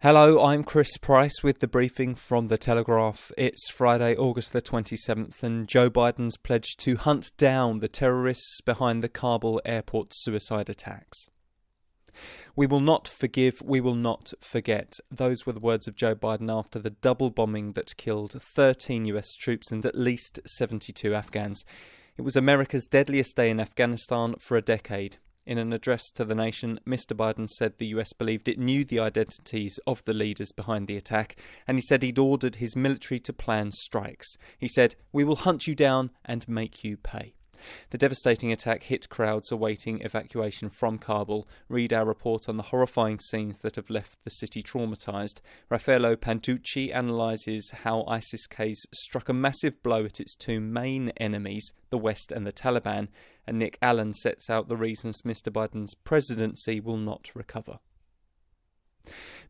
Hello, I'm Chris Price with the briefing from The Telegraph. It's Friday, August the 27th, and Joe Biden's pledged to hunt down the terrorists behind the Kabul airport suicide attacks. We will not forgive, we will not forget. Those were the words of Joe Biden after the double bombing that killed 13 US troops and at least 72 Afghans. It was America's deadliest day in Afghanistan for a decade. In an address to the nation, Mr. Biden said the US believed it knew the identities of the leaders behind the attack, and he said he'd ordered his military to plan strikes. He said, "We will hunt you down and make you pay." The devastating attack hit crowds awaiting evacuation from Kabul. Read our report on the horrifying scenes that have left the city traumatised. Raffaello Pantucci analyses how ISIS-K struck a massive blow at its two main enemies, the West and the Taliban, and Nick Allen sets out the reasons Mr. Biden's presidency will not recover.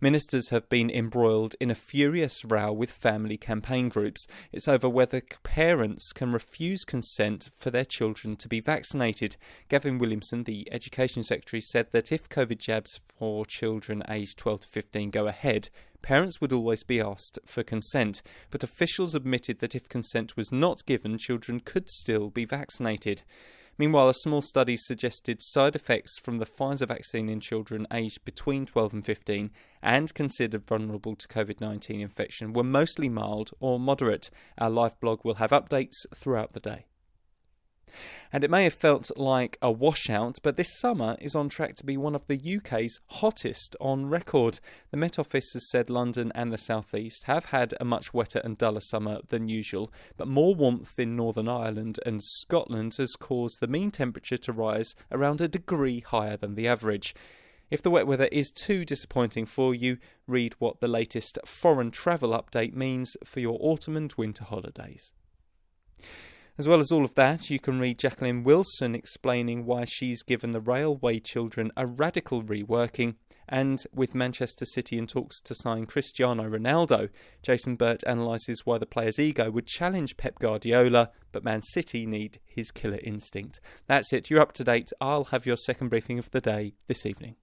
Ministers have been embroiled in a furious row with family campaign groups. It's over whether parents can refuse consent for their children to be vaccinated. Gavin Williamson, the Education Secretary, said that if COVID jabs for children aged 12 to 15 go ahead, parents would always be asked for consent. But officials admitted that if consent was not given, children could still be vaccinated. Meanwhile, a small study suggested side effects from the Pfizer vaccine in children aged between 12 and 15 and considered vulnerable to COVID-19 infection were mostly mild or moderate. Our live blog will have updates throughout the day. And it may have felt like a washout, but this summer is on track to be one of the UK's hottest on record. The Met Office has said London and the South East have had a much wetter and duller summer than usual, but more warmth in Northern Ireland and Scotland has caused the mean temperature to rise around a degree higher than the average. If the wet weather is too disappointing for you, read what the latest foreign travel update means for your autumn and winter holidays. As well as all of that, you can read Jacqueline Wilson explaining why she's given the railway children a radical reworking. And with Manchester City in talks to sign Cristiano Ronaldo, Jason Burt analyses why the player's ego would challenge Pep Guardiola, but Man City need his killer instinct. That's it, you're up to date. I'll have your second briefing of the day this evening.